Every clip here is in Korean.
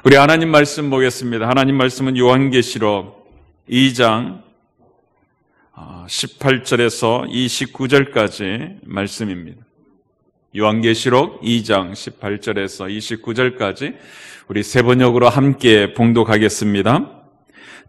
우리 하나님 말씀 보겠습니다. 하나님 말씀은 요한계시록 2장 18절에서 29절까지 말씀입니다. 요한계시록 2장 18절에서 29절까지 우리 세 번역으로 함께 봉독하겠습니다.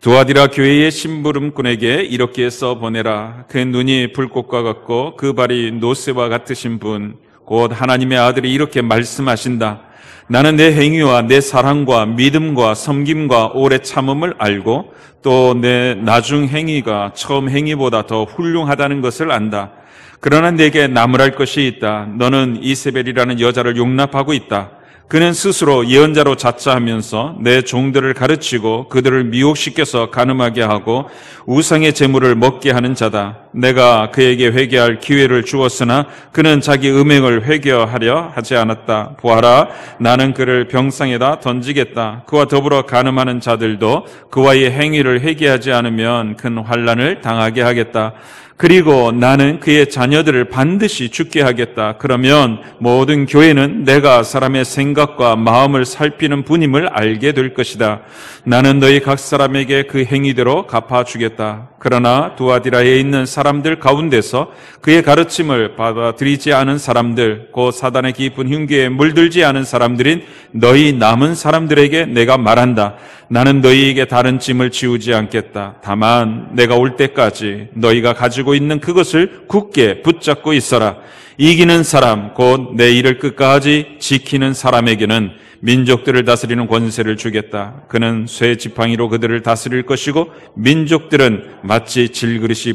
두아디라 교회의 심부름꾼에게 이렇게 써 보내라. 그 눈이 불꽃과 같고 그 발이 노새와 같으신 분, 곧 하나님의 아들이 이렇게 말씀하신다. 나는 내 행위와 내 사랑과 믿음과 섬김과 오래 참음을 알고 또 내 나중 행위가 처음 행위보다 더 훌륭하다는 것을 안다. 그러나 내게 나무랄 것이 있다. 너는 이세벨이라는 여자를 용납하고 있다. 그는 스스로 예언자로 자처하면서 내 종들을 가르치고 그들을 미혹시켜서 간음하게 하고 우상의 재물을 먹게 하는 자다. 내가 그에게 회개할 기회를 주었으나 그는 자기 음행을 회개하려 하지 않았다. 보아라, 나는 그를 병상에다 던지겠다. 그와 더불어 간음하는 자들도 그와의 행위를 회개하지 않으면 큰 환난을 당하게 하겠다. 그리고 나는 그의 자녀들을 반드시 죽게 하겠다. 그러면 모든 교회는 내가 사람의 생각과 마음을 살피는 분임을 알게 될 것이다. 나는 너희 각 사람에게 그 행위대로 갚아주겠다. 그러나 두아디라에 있는 사람들 가운데서 그의 가르침을 받아들이지 않은 사람들, 곧 사단의 깊은 흉기에 물들지 않은 사람들인 너희 남은 사람들에게 내가 말한다. 나는 너희에게 다른 짐을 지우지 않겠다. 다만 내가 올 때까지 너희가 가지고 있는 그것을 굳게 붙잡고 있어라. 이기는 사람, 곧 내 일을 끝까지 지키는 사람에게는 민족들을 다스리는 권세를 주겠다. 그는 쇠 지팡이로 그들을 다스릴 것이고 민족들은 마치 질그릇이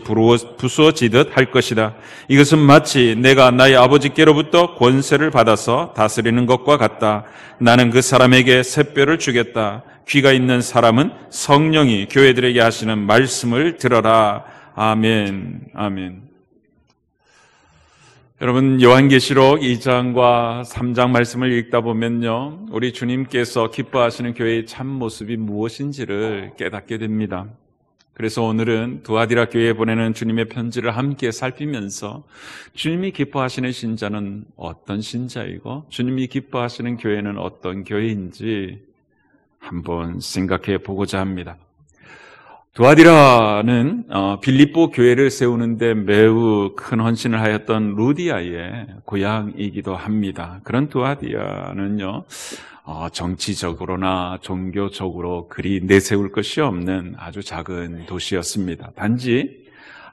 부수어지듯 할 것이다. 이것은 마치 내가 나의 아버지께로부터 권세를 받아서 다스리는 것과 같다. 나는 그 사람에게 새뼈를 주겠다. 귀가 있는 사람은 성령이 교회들에게 하시는 말씀을 들어라. 아멘. 아멘. 여러분, 요한계시록 2장과 3장 말씀을 읽다 보면요, 우리 주님께서 기뻐하시는 교회의 참 모습이 무엇인지를 깨닫게 됩니다. 그래서 오늘은 두아디라 교회에 보내는 주님의 편지를 함께 살피면서 주님이 기뻐하시는 신자는 어떤 신자이고 주님이 기뻐하시는 교회는 어떤 교회인지 한번 생각해 보고자 합니다. 두아디라는 빌립보 교회를 세우는데 매우 큰 헌신을 하였던 루디아의 고향이기도 합니다. 그런 두아디라는요, 정치적으로나 종교적으로 그리 내세울 것이 없는 아주 작은 도시였습니다. 단지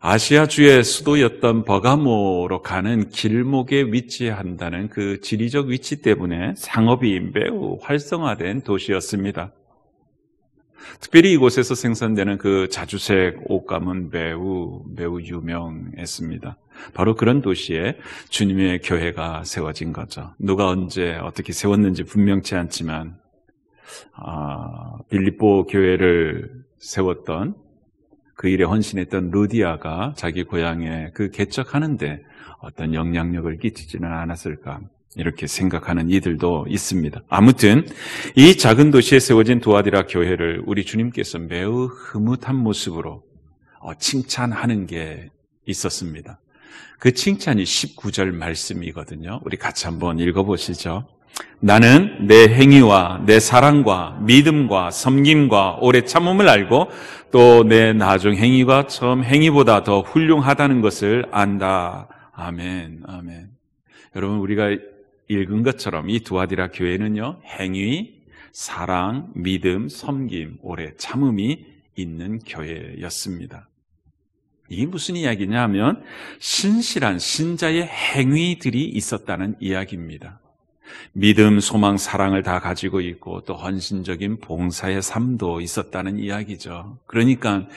아시아주의 수도였던 버가모로 가는 길목에 위치한다는 그 지리적 위치 때문에 상업이 매우 활성화된 도시였습니다. 특별히 이곳에서 생산되는 그 자주색 옷감은 매우 유명했습니다. 바로 그런 도시에 주님의 교회가 세워진 거죠. 누가 언제 어떻게 세웠는지 분명치 않지만 빌립보 교회를 세웠던 그 일에 헌신했던 루디아가 자기 고향에 그 개척하는데 어떤 영향력을 끼치지는 않았을까, 이렇게 생각하는 이들도 있습니다. 아무튼 이 작은 도시에 세워진 두아디라 교회를 우리 주님께서 매우 흐뭇한 모습으로 칭찬하는 게 있었습니다. 그 칭찬이 19절 말씀이거든요. 우리 같이 한번 읽어보시죠. 나는 내 행위와 내 사랑과 믿음과 섬김과 오래 참음을 알고 또 내 나중 행위가 처음 행위보다 더 훌륭하다는 것을 안다. 아멘, 아멘. 여러분, 우리가 읽은 것처럼 이 두아디라 교회는요, 행위, 사랑, 믿음, 섬김, 오래 참음이 있는 교회였습니다. 이게 무슨 이야기냐 하면 신실한 신자의 행위들이 있었다는 이야기입니다. 믿음, 소망, 사랑을 다 가지고 있고 또 헌신적인 봉사의 삶도 있었다는 이야기죠. 그러니까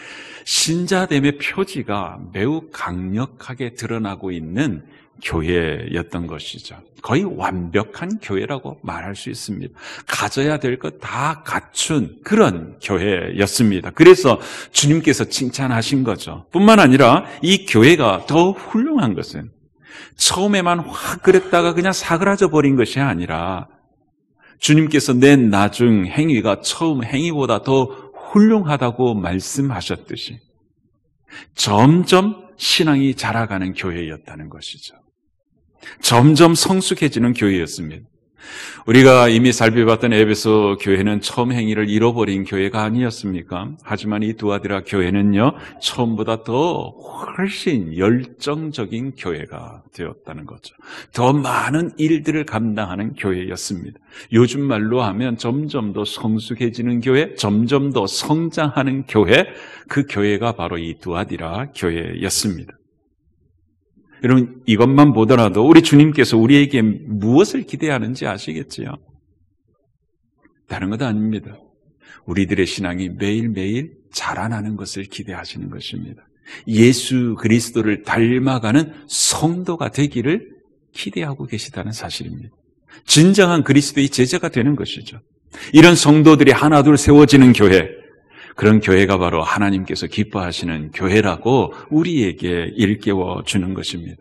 신자됨의 표지가 매우 강력하게 드러나고 있는 교회였던 것이죠. 거의 완벽한 교회라고 말할 수 있습니다. 가져야 될 것 다 갖춘 그런 교회였습니다. 그래서 주님께서 칭찬하신 거죠. 뿐만 아니라 이 교회가 더 훌륭한 것은 처음에만 확 그랬다가 그냥 사그라져 버린 것이 아니라 주님께서 내 나중 행위가 처음 행위보다 더 훌륭하다고 말씀하셨듯이 점점 신앙이 자라가는 교회였다는 것이죠. 점점 성숙해지는 교회였습니다. 우리가 이미 살펴봤던 에베소 교회는 처음 행위를 잃어버린 교회가 아니었습니까? 하지만 이 두아디라 교회는요, 처음보다 더 훨씬 열정적인 교회가 되었다는 거죠. 더 많은 일들을 감당하는 교회였습니다. 요즘 말로 하면 점점 더 성숙해지는 교회, 점점 더 성장하는 교회, 그 교회가 바로 이 두아디라 교회였습니다. 여러분, 이것만 보더라도 우리 주님께서 우리에게 무엇을 기대하는지 아시겠지요? 다른 것도 아닙니다. 우리들의 신앙이 매일매일 자라나는 것을 기대하시는 것입니다. 예수 그리스도를 닮아가는 성도가 되기를 기대하고 계시다는 사실입니다. 진정한 그리스도의 제자가 되는 것이죠. 이런 성도들이 하나둘 세워지는 교회, 그런 교회가 바로 하나님께서 기뻐하시는 교회라고 우리에게 일깨워 주는 것입니다.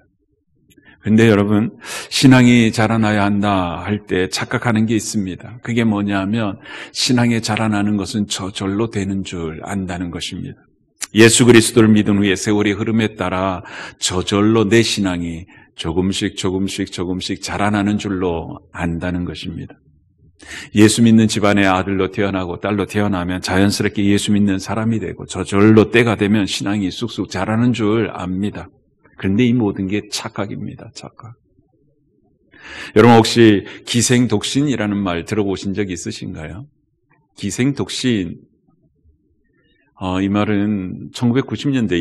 그런데 여러분, 신앙이 자라나야 한다 할 때 착각하는 게 있습니다. 그게 뭐냐면 신앙이 자라나는 것은 저절로 되는 줄 안다는 것입니다. 예수 그리스도를 믿은 후에 세월의 흐름에 따라 저절로 내 신앙이 조금씩 자라나는 줄로 안다는 것입니다. 예수 믿는 집안의 아들로 태어나고 딸로 태어나면 자연스럽게 예수 믿는 사람이 되고 저절로 때가 되면 신앙이 쑥쑥 자라는 줄 압니다. 그런데 이 모든 게 착각입니다. 착각. 여러분 혹시 기생독신이라는 말 들어보신 적 있으신가요? 기생독신, 이 말은 1990년대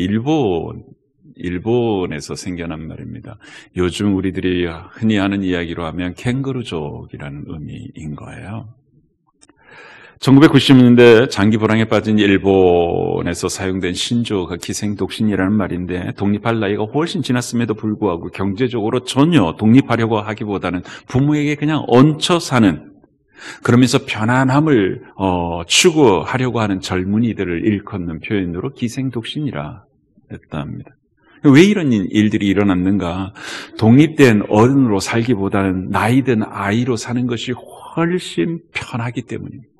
일본에서 생겨난 말입니다. 요즘 우리들이 흔히 하는 이야기로 하면 캥거루족이라는 의미인 거예요. 1990년대 장기 불황에 빠진 일본에서 사용된 신조어가 기생독신이라는 말인데, 독립할 나이가 훨씬 지났음에도 불구하고 경제적으로 전혀 독립하려고 하기보다는 부모에게 그냥 얹혀 사는, 그러면서 편안함을 추구하려고 하는 젊은이들을 일컫는 표현으로 기생독신이라 했다 합니다. 왜 이런 일들이 일어났는가? 독립된 어른으로 살기보다는 나이든 아이로 사는 것이 훨씬 편하기 때문입니다.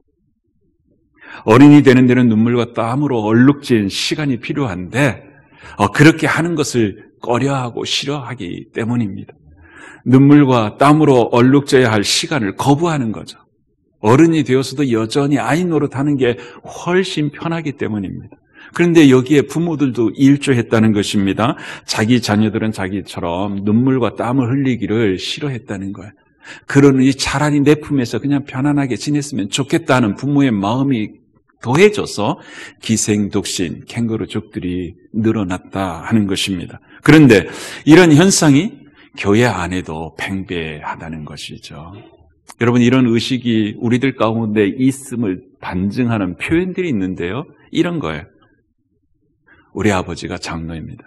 어린이 되는 데는 눈물과 땀으로 얼룩진 시간이 필요한데 그렇게 하는 것을 꺼려하고 싫어하기 때문입니다. 눈물과 땀으로 얼룩져야 할 시간을 거부하는 거죠. 어른이 되어서도 여전히 아이 노릇하는 게 훨씬 편하기 때문입니다. 그런데 여기에 부모들도 일조했다는 것입니다. 자기 자녀들은 자기처럼 눈물과 땀을 흘리기를 싫어했다는 거예요. 그러니 차라리 내 품에서 그냥 편안하게 지냈으면 좋겠다는 부모의 마음이 더해져서 기생독신, 캥거루족들이 늘어났다 하는 것입니다. 그런데 이런 현상이 교회 안에도 팽배하다는 것이죠. 여러분, 이런 의식이 우리들 가운데 있음을 반증하는 표현들이 있는데요. 이런 거예요. 우리 아버지가 장로입니다.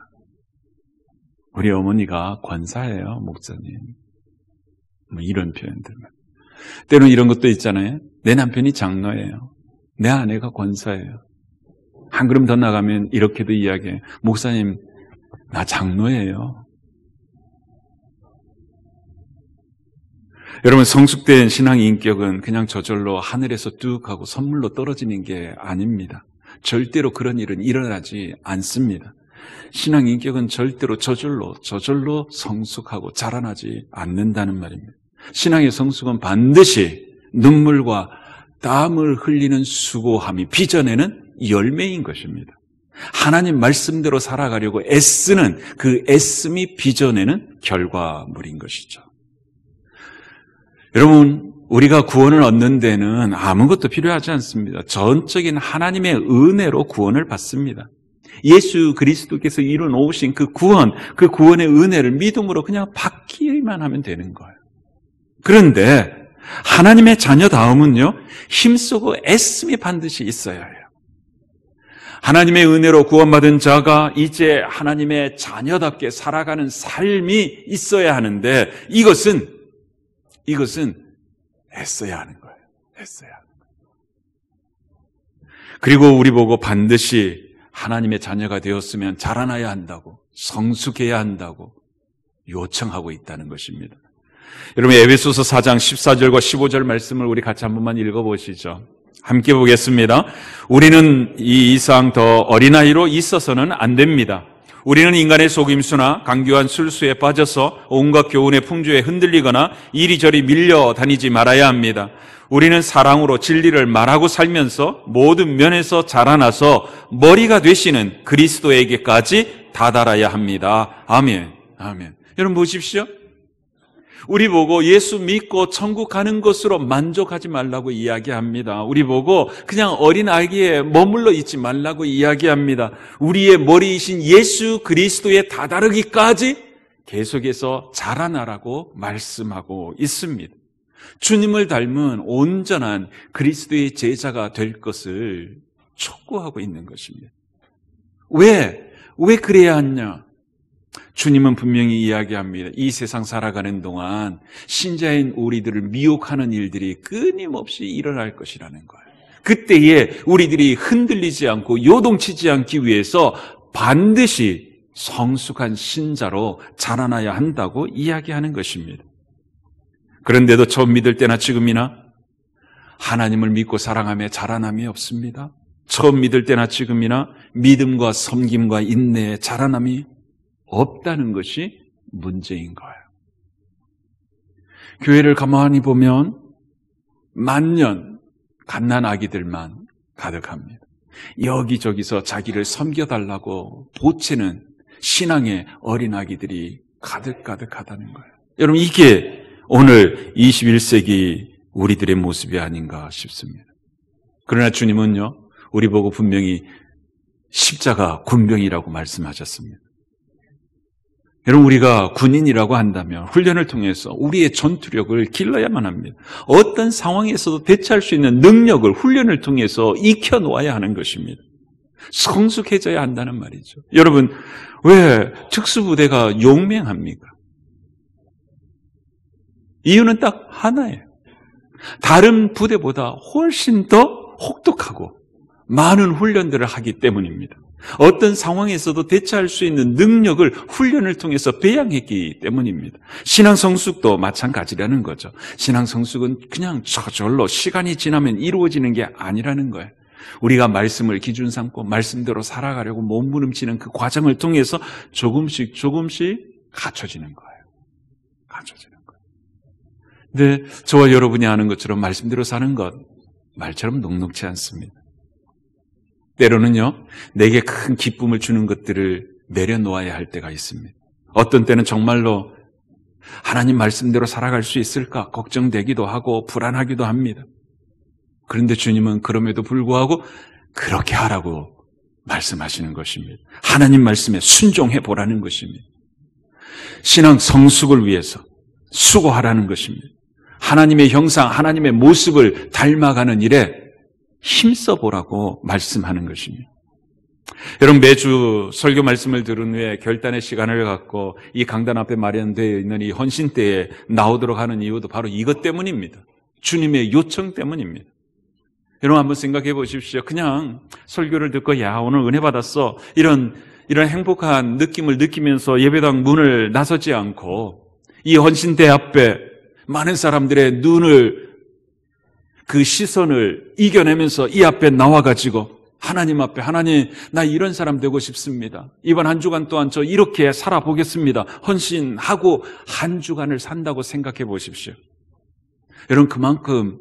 우리 어머니가 권사예요, 목사님. 뭐 이런 표현들. 때로는 이런 것도 있잖아요. 내 남편이 장로예요. 내 아내가 권사예요. 한 걸음 더 나가면 이렇게도 이야기해요. 목사님, 나 장로예요. 여러분, 성숙된 신앙 인격은 그냥 저절로 하늘에서 뚝 하고 선물로 떨어지는 게 아닙니다. 절대로 그런 일은 일어나지 않습니다. 신앙 인격은 절대로 저절로 성숙하고 자라나지 않는다는 말입니다. 신앙의 성숙은 반드시 눈물과 땀을 흘리는 수고함이 빚어내는 열매인 것입니다. 하나님 말씀대로 살아가려고 애쓰는 그 애씀이 빚어내는 결과물인 것이죠. 여러분, 우리가 구원을 얻는 데는 아무것도 필요하지 않습니다. 전적인 하나님의 은혜로 구원을 받습니다. 예수 그리스도께서 이루어놓으신 그 구원의 은혜를 믿음으로 그냥 받기만 하면 되는 거예요. 그런데 하나님의 자녀다움은요, 힘쓰고 애씀이 반드시 있어야 해요. 하나님의 은혜로 구원받은 자가 이제 하나님의 자녀답게 살아가는 삶이 있어야 하는데, 이것은 애써야 하는 거예요. 애써야 하는 거예요. 그리고 우리 보고 반드시 하나님의 자녀가 되었으면 자라나야 한다고, 성숙해야 한다고 요청하고 있다는 것입니다. 여러분, 에베소서 4장 14절과 15절 말씀을 우리 같이 한 번만 읽어보시죠. 함께 보겠습니다. 우리는 이 이상 더 어린아이로 있어서는 안 됩니다. 우리는 인간의 속임수나 강교한 술수에 빠져서 온갖 교훈의 풍조에 흔들리거나 이리저리 밀려 다니지 말아야 합니다. 우리는 사랑으로 진리를 말하고 살면서 모든 면에서 자라나서 머리가 되시는 그리스도에게까지 다다라야 합니다. 아멘. 아멘. 여러분 보십시오. 우리 보고 예수 믿고 천국 가는 것으로 만족하지 말라고 이야기합니다. 우리 보고 그냥 어린아기에 머물러 있지 말라고 이야기합니다. 우리의 머리이신 예수 그리스도에 다다르기까지 계속해서 자라나라고 말씀하고 있습니다. 주님을 닮은 온전한 그리스도의 제자가 될 것을 촉구하고 있는 것입니다. 왜 그래야 하냐? 주님은 분명히 이야기합니다. 이 세상 살아가는 동안 신자인 우리들을 미혹하는 일들이 끊임없이 일어날 것이라는 거예요. 그때에 우리들이 흔들리지 않고 요동치지 않기 위해서 반드시 성숙한 신자로 자라나야 한다고 이야기하는 것입니다. 그런데도 처음 믿을 때나 지금이나 하나님을 믿고 사랑하며 자라남이 없습니다. 처음 믿을 때나 지금이나 믿음과 섬김과 인내에 자라남이 없다는 것이 문제인 거예요. 교회를 가만히 보면 만년 갓난 아기들만 가득합니다. 여기저기서 자기를 섬겨달라고 보채는 신앙의 어린아기들이 가득가득하다는 거예요. 여러분 이게 오늘 21세기 우리들의 모습이 아닌가 싶습니다. 그러나 주님은요, 우리 보고 분명히 십자가 군병이라고 말씀하셨습니다. 여러분 우리가 군인이라고 한다면 훈련을 통해서 우리의 전투력을 길러야만 합니다. 어떤 상황에서도 대처할 수 있는 능력을 훈련을 통해서 익혀놓아야 하는 것입니다. 성숙해져야 한다는 말이죠. 여러분 왜 특수부대가 용맹합니까? 이유는 딱 하나예요. 다른 부대보다 훨씬 더 혹독하고 많은 훈련들을 하기 때문입니다. 어떤 상황에서도 대처할 수 있는 능력을 훈련을 통해서 배양했기 때문입니다. 신앙 성숙도 마찬가지라는 거죠. 신앙 성숙은 그냥 저절로 시간이 지나면 이루어지는 게 아니라는 거예요. 우리가 말씀을 기준 삼고 말씀대로 살아가려고 몸부림치는 그 과정을 통해서 조금씩 갖춰지는 거예요. 갖춰지는 거예요. 근데 저와 여러분이 아는 것처럼 말씀대로 사는 것 말처럼 녹록지 않습니다. 때로는요, 내게 큰 기쁨을 주는 것들을 내려놓아야 할 때가 있습니다. 어떤 때는 정말로 하나님 말씀대로 살아갈 수 있을까 걱정되기도 하고 불안하기도 합니다. 그런데 주님은 그럼에도 불구하고 그렇게 하라고 말씀하시는 것입니다. 하나님 말씀에 순종해 보라는 것입니다. 신앙 성숙을 위해서 수고하라는 것입니다. 하나님의 형상, 하나님의 모습을 닮아가는 일에 힘써 보라고 말씀하는 것입니다. 여러분 매주 설교 말씀을 들은 후에 결단의 시간을 갖고 이 강단 앞에 마련되어 있는 이 헌신대에 나오도록 하는 이유도 바로 이것 때문입니다. 주님의 요청 때문입니다. 여러분 한번 생각해 보십시오. 그냥 설교를 듣고 야 오늘 은혜 받았어 이런 행복한 느낌을 느끼면서 예배당 문을 나서지 않고 이 헌신대 앞에 많은 사람들의 그 시선을 이겨내면서 이 앞에 나와가지고 하나님 앞에 하나님 나 이런 사람 되고 싶습니다. 이번 한 주간 동안 저 이렇게 살아보겠습니다. 헌신하고 한 주간을 산다고 생각해 보십시오. 여러분 그만큼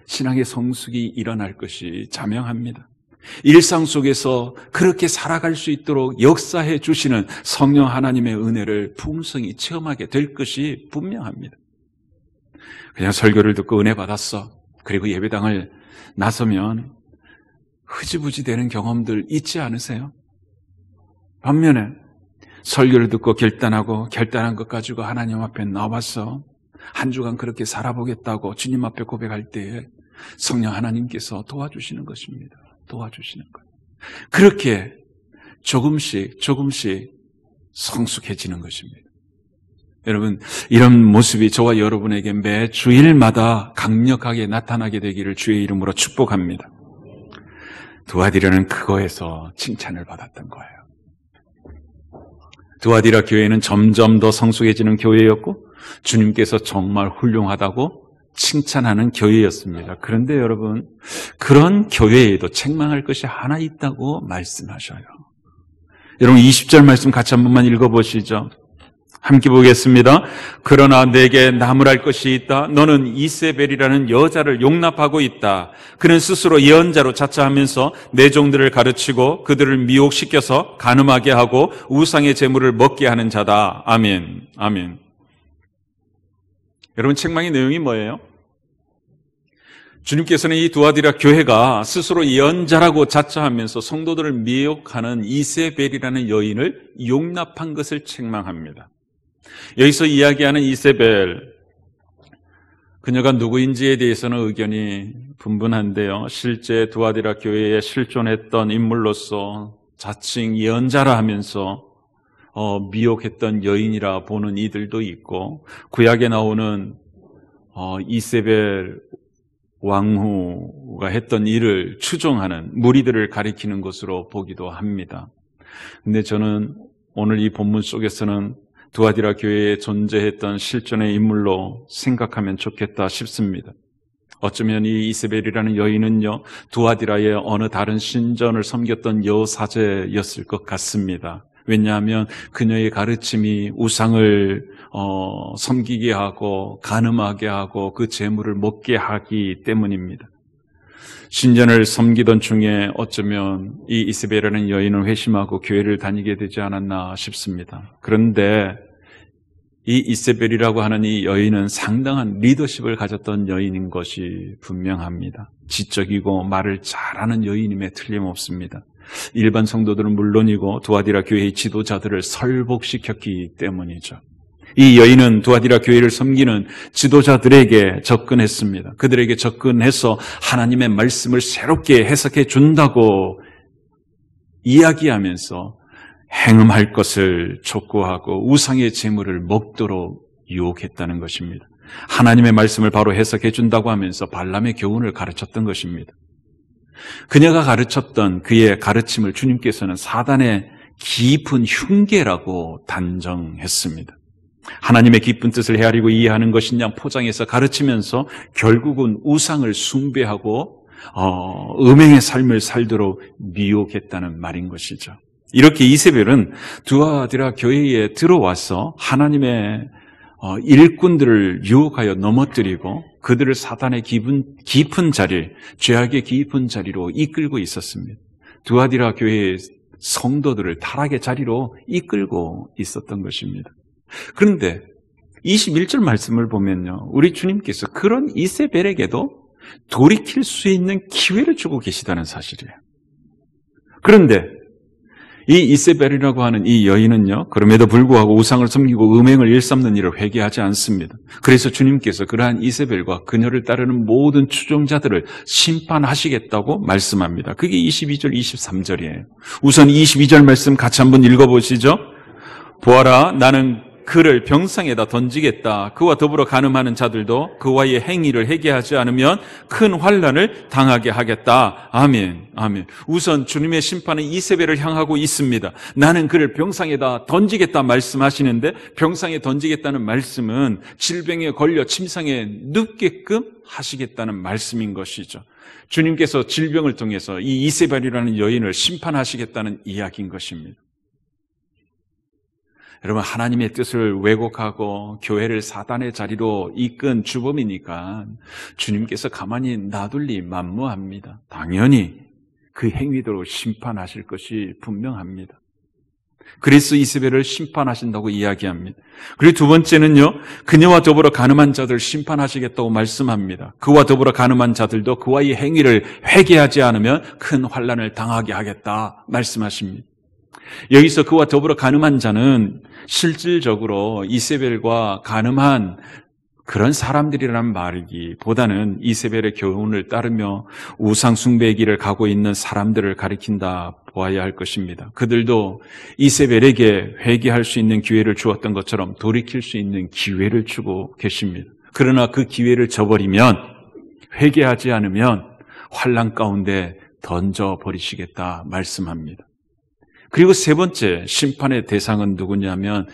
신앙의 성숙이 일어날 것이 자명합니다. 일상 속에서 그렇게 살아갈 수 있도록 역사해 주시는 성령 하나님의 은혜를 풍성히 체험하게 될 것이 분명합니다. 그냥 설교를 듣고 은혜 받았어. 그리고 예배당을 나서면 흐지부지 되는 경험들 있지 않으세요? 반면에 설교를 듣고 결단한 것 가지고 하나님 앞에 나와서 한 주간 그렇게 살아보겠다고 주님 앞에 고백할 때에 성령 하나님께서 도와주시는 것입니다. 도와주시는 것. 그렇게 조금씩 성숙해지는 것입니다. 여러분 이런 모습이 저와 여러분에게 매 주일마다 강력하게 나타나게 되기를 주의 이름으로 축복합니다. 두아디라는 그거에서 칭찬을 받았던 거예요. 두아디라 교회는 점점 더 성숙해지는 교회였고 주님께서 정말 훌륭하다고 칭찬하는 교회였습니다. 그런데 여러분 그런 교회에도 책망할 것이 하나 있다고 말씀하셔요. 여러분 20절 말씀 같이 한 번만 읽어보시죠. 함께 보겠습니다. 그러나 내게 나무랄 것이 있다. 너는 이세벨이라는 여자를 용납하고 있다. 그는 스스로 예언자로 자처하면서 내 종들을 가르치고 그들을 미혹시켜서 간음하게 하고 우상의 제물을 먹게 하는 자다. 아멘. 아멘. 여러분 책망의 내용이 뭐예요? 주님께서는 이 두아디라 교회가 스스로 예언자라고 자처하면서 성도들을 미혹하는 이세벨이라는 여인을 용납한 것을 책망합니다. 여기서 이야기하는 이세벨, 그녀가 누구인지에 대해서는 의견이 분분한데요. 실제 두아디라 교회에 실존했던 인물로서 자칭 예언자라 하면서 미혹했던 여인이라 보는 이들도 있고, 구약에 나오는 이세벨 왕후가 했던 일을 추종하는 무리들을 가리키는 것으로 보기도 합니다. 근데 저는 오늘 이 본문 속에서는 두아디라 교회에 존재했던 실존의 인물로 생각하면 좋겠다 싶습니다. 어쩌면 이 이세벨이라는 여인은요, 두아디라의 어느 다른 신전을 섬겼던 여사제였을 것 같습니다. 왜냐하면 그녀의 가르침이 우상을 섬기게 하고 간음하게 하고 그 재물을 먹게 하기 때문입니다. 신전을 섬기던 중에 어쩌면 이 이세벨이라는 여인은 회심하고 교회를 다니게 되지 않았나 싶습니다. 그런데 이 이세벨이라고 하는 이 여인은 상당한 리더십을 가졌던 여인인 것이 분명합니다. 지적이고 말을 잘하는 여인임에 틀림없습니다. 일반 성도들은 물론이고 두아디라 교회의 지도자들을 설복시켰기 때문이죠. 이 여인은 두아디라 교회를 섬기는 지도자들에게 접근했습니다. 그들에게 접근해서 하나님의 말씀을 새롭게 해석해 준다고 이야기하면서 행음할 것을 촉구하고 우상의 제물을 먹도록 유혹했다는 것입니다. 하나님의 말씀을 바로 해석해 준다고 하면서 발람의 교훈을 가르쳤던 것입니다. 그녀가 가르쳤던 그의 가르침을 주님께서는 사단의 깊은 흉계라고 단정했습니다. 하나님의 깊은 뜻을 헤아리고 이해하는 것이냐 포장해서 가르치면서 결국은 우상을 숭배하고 음행의 삶을 살도록 미혹했다는 말인 것이죠. 이렇게 이세벨은 두아디라 교회에 들어와서 하나님의 일꾼들을 유혹하여 넘어뜨리고 그들을 사단의 깊은 자리, 죄악의 깊은 자리로 이끌고 있었습니다. 두아디라 교회의 성도들을 타락의 자리로 이끌고 있었던 것입니다. 그런데 21절 말씀을 보면요, 우리 주님께서 그런 이세벨에게도 돌이킬 수 있는 기회를 주고 계시다는 사실이에요. 그런데 이 이세벨이라고 하는 이 여인은요, 그럼에도 불구하고 우상을 섬기고 음행을 일삼는 일을 회개하지 않습니다. 그래서 주님께서 그러한 이세벨과 그녀를 따르는 모든 추종자들을 심판하시겠다고 말씀합니다. 그게 22절, 23절이에요. 우선 22절 말씀 같이 한번 읽어보시죠. 보아라, 나는 그를 병상에다 던지겠다. 그와 더불어 간음하는 자들도 그와의 행위를 회개하지 않으면 큰 환난을 당하게 하겠다. 아멘. 아멘. 우선 주님의 심판은 이세벨을 향하고 있습니다. 나는 그를 병상에다 던지겠다 말씀하시는데, 병상에 던지겠다는 말씀은 질병에 걸려 침상에 눕게끔 하시겠다는 말씀인 것이죠. 주님께서 질병을 통해서 이 이세벨이라는 여인을 심판하시겠다는 이야기인 것입니다. 여러분, 하나님의 뜻을 왜곡하고 교회를 사단의 자리로 이끈 주범이니까 주님께서 가만히 놔둘 리 만무합니다. 당연히 그 행위대로 심판하실 것이 분명합니다. 그래서 이세벨을 심판하신다고 이야기합니다. 그리고 두 번째는요, 그녀와 더불어 간음한 자들을 심판하시겠다고 말씀합니다. 그와 더불어 간음한 자들도 그와의 행위를 회개하지 않으면 큰 환난을 당하게 하겠다 말씀하십니다. 여기서 그와 더불어 간음한 자는 실질적으로 이세벨과 간음한 그런 사람들이라는 말이기보다는 이세벨의 교훈을 따르며 우상 숭배의 길을 가고 있는 사람들을 가리킨다 보아야 할 것입니다. 그들도 이세벨에게 회개할 수 있는 기회를 주었던 것처럼 돌이킬 수 있는 기회를 주고 계십니다. 그러나 그 기회를 저버리면, 회개하지 않으면 환난 가운데 던져버리시겠다 말씀합니다. 그리고 세 번째 심판의 대상은 누구냐면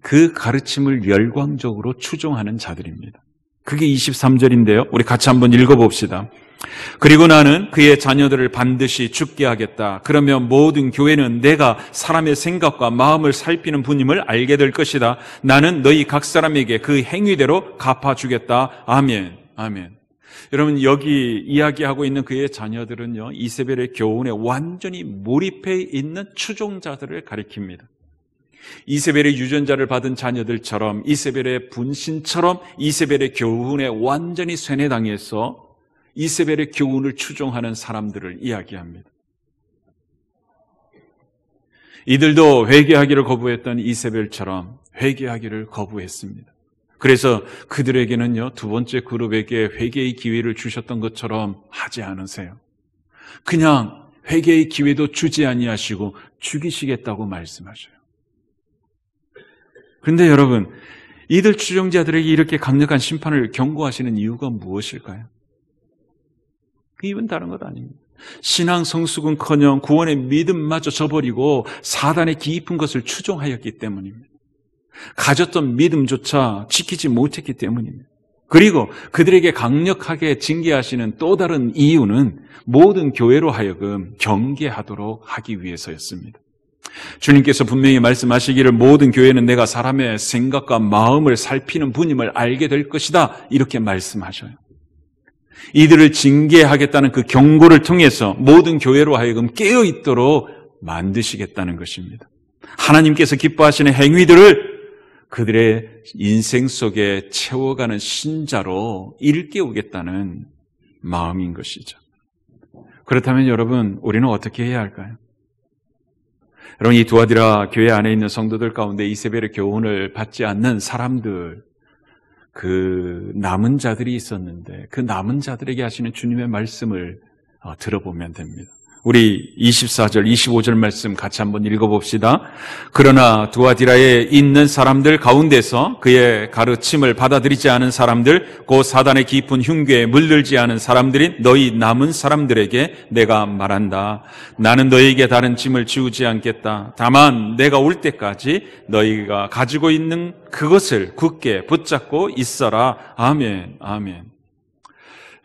그 가르침을 열광적으로 추종하는 자들입니다. 그게 23절인데요. 우리 같이 한번 읽어봅시다. 그리고 나는 그의 자녀들을 반드시 죽게 하겠다. 그러면 모든 교회는 내가 사람의 생각과 마음을 살피는 분임을 알게 될 것이다. 나는 너희 각 사람에게 그 행위대로 갚아주겠다. 아멘. 아멘. 여러분, 여기 이야기하고 있는 그의 자녀들은요, 이세벨의 교훈에 완전히 몰입해 있는 추종자들을 가리킵니다. 이세벨의 유전자를 받은 자녀들처럼, 이세벨의 분신처럼 이세벨의 교훈에 완전히 쇠뇌당해서 이세벨의 교훈을 추종하는 사람들을 이야기합니다. 이들도 회개하기를 거부했던 이세벨처럼 회개하기를 거부했습니다. 그래서 그들에게는요, 두 번째 그룹에게 회개의 기회를 주셨던 것처럼 하지 않으세요. 그냥 회개의 기회도 주지 아니하시고 죽이시겠다고 말씀하셔요. 그런데 여러분, 이들 추종자들에게 이렇게 강력한 심판을 경고하시는 이유가 무엇일까요? 그 이유는 다른 것 아닙니다. 신앙 성숙은커녕 구원의 믿음마저 저버리고 사단의 깊은 것을 추종하였기 때문입니다. 가졌던 믿음조차 지키지 못했기 때문입니다. 그리고 그들에게 강력하게 징계하시는 또 다른 이유는 모든 교회로 하여금 경계하도록 하기 위해서였습니다. 주님께서 분명히 말씀하시기를 모든 교회는 내가 사람의 생각과 마음을 살피는 분임을 알게 될 것이다, 이렇게 말씀하셔요. 이들을 징계하겠다는 그 경고를 통해서 모든 교회로 하여금 깨어있도록 만드시겠다는 것입니다. 하나님께서 기뻐하시는 행위들을 그들의 인생 속에 채워가는 신자로 일깨우겠다는 마음인 것이죠. 그렇다면 여러분, 우리는 어떻게 해야 할까요? 여러분, 이 두아디라 교회 안에 있는 성도들 가운데 이세벨의 교훈을 받지 않는 사람들, 그 남은 자들이 있었는데 그 남은 자들에게 하시는 주님의 말씀을 들어보면 됩니다. 우리 24절, 25절 말씀 같이 한번 읽어봅시다. 그러나 두아디라에 있는 사람들 가운데서 그의 가르침을 받아들이지 않은 사람들, 곧 사단의 깊은 흉궤에 물들지 않은 사람들인 너희 남은 사람들에게 내가 말한다. 나는 너희에게 다른 짐을 지우지 않겠다. 다만 내가 올 때까지 너희가 가지고 있는 그것을 굳게 붙잡고 있어라. 아멘, 아멘.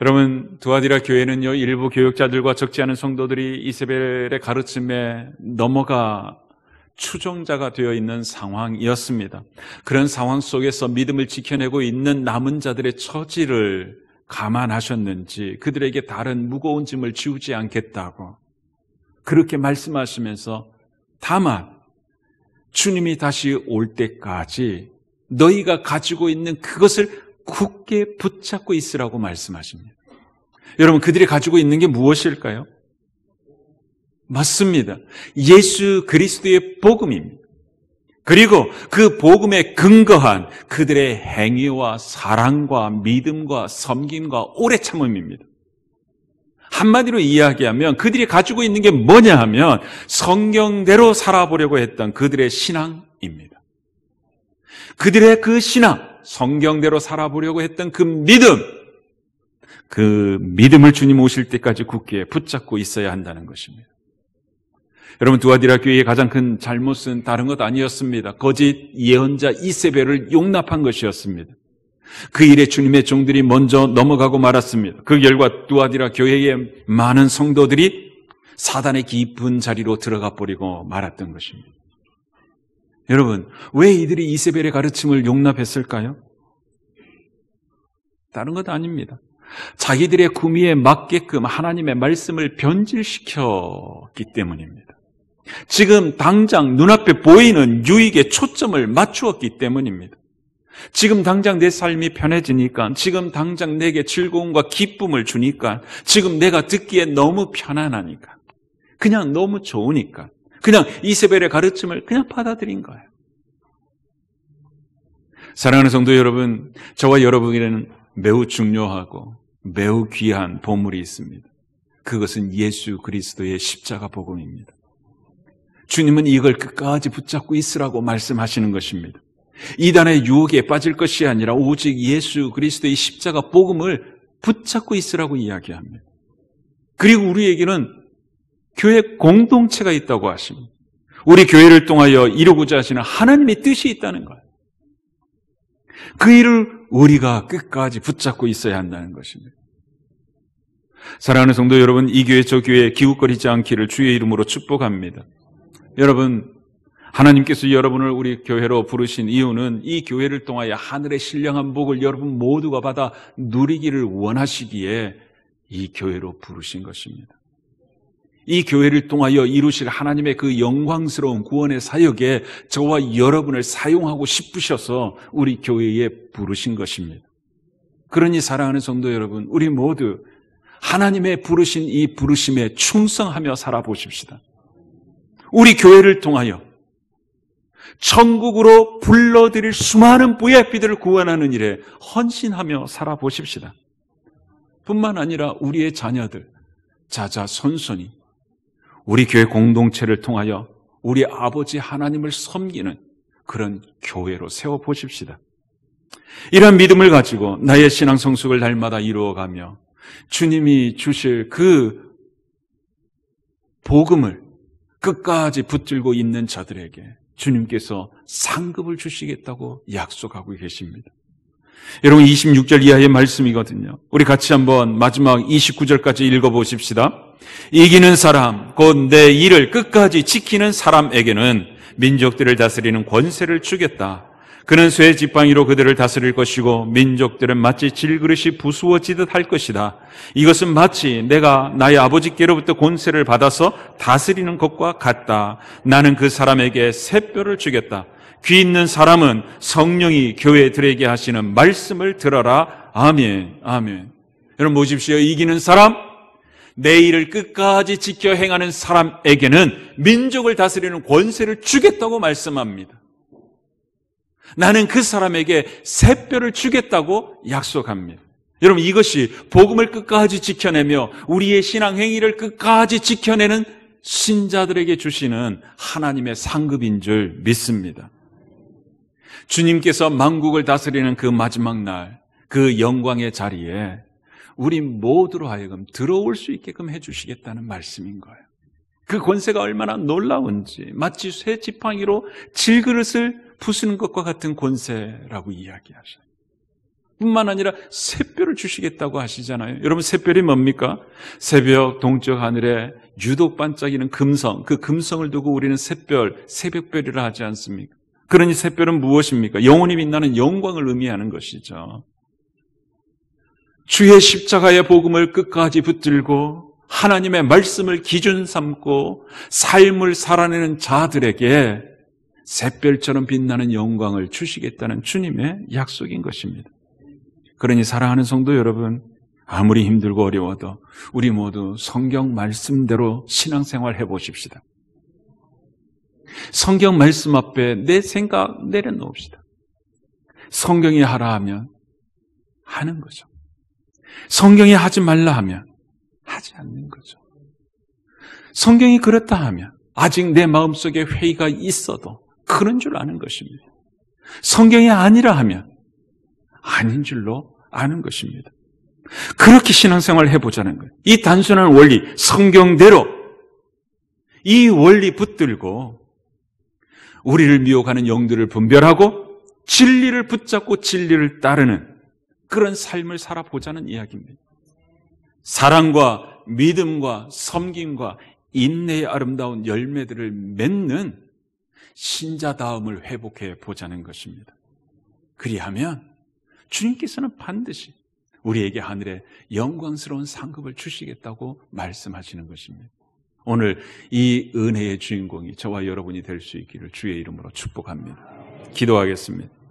여러분, 두아디라 교회는요, 일부 교역자들과 적지 않은 성도들이 이세벨의 가르침에 넘어가 추종자가 되어 있는 상황이었습니다. 그런 상황 속에서 믿음을 지켜내고 있는 남은 자들의 처지를 감안하셨는지 그들에게 다른 무거운 짐을 지우지 않겠다고 그렇게 말씀하시면서, 다만 주님이 다시 올 때까지 너희가 가지고 있는 그것을 굳게 붙잡고 있으라고 말씀하십니다. 여러분, 그들이 가지고 있는 게 무엇일까요? 맞습니다. 예수 그리스도의 복음입니다. 그리고 그 복음에 근거한 그들의 행위와 사랑과 믿음과 섬김과 오래 참음입니다. 한마디로 이야기하면 그들이 가지고 있는 게 뭐냐 하면 성경대로 살아보려고 했던 그들의 신앙입니다. 그들의 그 신앙, 성경대로 살아보려고 했던 그 믿음을 주님 오실 때까지 굳게 붙잡고 있어야 한다는 것입니다. 여러분, 두아디라 교회의 가장 큰 잘못은 다른 것 아니었습니다. 거짓 예언자 이세벨을 용납한 것이었습니다. 그 일에 주님의 종들이 먼저 넘어가고 말았습니다. 그 결과 두아디라 교회의 많은 성도들이 사단의 깊은 자리로 들어가 버리고 말았던 것입니다. 여러분, 왜 이들이 이세벨의 가르침을 용납했을까요? 다른 것 아닙니다. 자기들의 구미에 맞게끔 하나님의 말씀을 변질시켰기 때문입니다. 지금 당장 눈앞에 보이는 유익에 초점을 맞추었기 때문입니다. 지금 당장 내 삶이 편해지니까, 지금 당장 내게 즐거움과 기쁨을 주니까, 지금 내가 듣기에 너무 편안하니까, 그냥 너무 좋으니까 그냥 이세벨의 가르침을 그냥 받아들인 거예요. 사랑하는 성도 여러분, 저와 여러분에게는 매우 중요하고 매우 귀한 보물이 있습니다. 그것은 예수 그리스도의 십자가 복음입니다. 주님은 이걸 끝까지 붙잡고 있으라고 말씀하시는 것입니다. 이단의 유혹에 빠질 것이 아니라 오직 예수 그리스도의 십자가 복음을 붙잡고 있으라고 이야기합니다. 그리고 우리에게는 교회 공동체가 있다고 하십니다. 우리 교회를 통하여 이루고자 하시는 하나님의 뜻이 있다는 거예요. 그 일을 우리가 끝까지 붙잡고 있어야 한다는 것입니다. 사랑하는 성도 여러분, 이 교회 저 교회에 기웃거리지 않기를 주의 이름으로 축복합니다. 여러분, 하나님께서 여러분을 우리 교회로 부르신 이유는 이 교회를 통하여 하늘의 신령한 복을 여러분 모두가 받아 누리기를 원하시기에 이 교회로 부르신 것입니다. 이 교회를 통하여 이루실 하나님의 그 영광스러운 구원의 사역에 저와 여러분을 사용하고 싶으셔서 우리 교회에 부르신 것입니다. 그러니 사랑하는 성도 여러분, 우리 모두 하나님의 부르신 이 부르심에 충성하며 살아보십시다. 우리 교회를 통하여 천국으로 불러들일 수많은 VIP들을 구원하는 일에 헌신하며 살아보십시다. 뿐만 아니라 우리의 자녀들, 자자손손이 우리 교회 공동체를 통하여 우리 아버지 하나님을 섬기는 그런 교회로 세워보십시다. 이런 믿음을 가지고 나의 신앙 성숙을 날마다 이루어가며 주님이 주실 그 복음을 끝까지 붙들고 있는 자들에게 주님께서 상급을 주시겠다고 약속하고 계십니다. 여러분, 26절 이하의 말씀이거든요. 우리 같이 한번 마지막 29절까지 읽어보십시다. 이기는 사람, 곧 내 일을 끝까지 지키는 사람에게는 민족들을 다스리는 권세를 주겠다. 그는 쇠 지팡이로 그들을 다스릴 것이고 민족들은 마치 질그릇이 부수어지듯 할 것이다. 이것은 마치 내가 나의 아버지께로부터 권세를 받아서 다스리는 것과 같다. 나는 그 사람에게 새 뼈를 주겠다. 귀 있는 사람은 성령이 교회들에게 하시는 말씀을 들어라. 아멘, 아멘. 여러분 보십시오. 이기는 사람, 내 일을 끝까지 지켜 행하는 사람에게는 민족을 다스리는 권세를 주겠다고 말씀합니다. 나는 그 사람에게 새 뼈를 주겠다고 약속합니다. 여러분, 이것이 복음을 끝까지 지켜내며 우리의 신앙 행위를 끝까지 지켜내는 신자들에게 주시는 하나님의 상급인 줄 믿습니다. 주님께서 만국을 다스리는 그 마지막 날, 그 영광의 자리에 우리 모두로 하여금 들어올 수 있게끔 해주시겠다는 말씀인 거예요. 그 권세가 얼마나 놀라운지, 마치 쇠 지팡이로 질그릇을 부수는 것과 같은 권세라고 이야기하셔요. 뿐만 아니라 샛별을 주시겠다고 하시잖아요. 여러분, 샛별이 뭡니까? 새벽 동쪽 하늘에 유독 반짝이는 금성, 그 금성을 두고 우리는 샛별, 새벽별이라 하지 않습니까? 그러니 샛별은 무엇입니까? 영원히 빛나는 영광을 의미하는 것이죠. 주의 십자가의 복음을 끝까지 붙들고 하나님의 말씀을 기준 삼고 삶을 살아내는 자들에게 샛별처럼 빛나는 영광을 주시겠다는 주님의 약속인 것입니다. 그러니 사랑하는 성도 여러분, 아무리 힘들고 어려워도 우리 모두 성경 말씀대로 신앙생활 해보십시다. 성경 말씀 앞에 내 생각 내려놓읍시다. 성경이 하라 하면 하는 거죠. 성경이 하지 말라 하면 하지 않는 거죠. 성경이 그렇다 하면 아직 내 마음속에 회의가 있어도 그런 줄 아는 것입니다. 성경이 아니라 하면 아닌 줄로 아는 것입니다. 그렇게 신앙생활을 해보자는 거예요. 이 단순한 원리, 성경대로 이 원리 붙들고 우리를 미혹하는 영들을 분별하고 진리를 붙잡고 진리를 따르는 그런 삶을 살아보자는 이야기입니다. 사랑과 믿음과 섬김과 인내의 아름다운 열매들을 맺는 신자다움을 회복해 보자는 것입니다. 그리하면 주님께서는 반드시 우리에게 하늘에 영광스러운 상급을 주시겠다고 말씀하시는 것입니다. 오늘 이 은혜의 주인공이 저와 여러분이 될 수 있기를 주의 이름으로 축복합니다. 기도하겠습니다.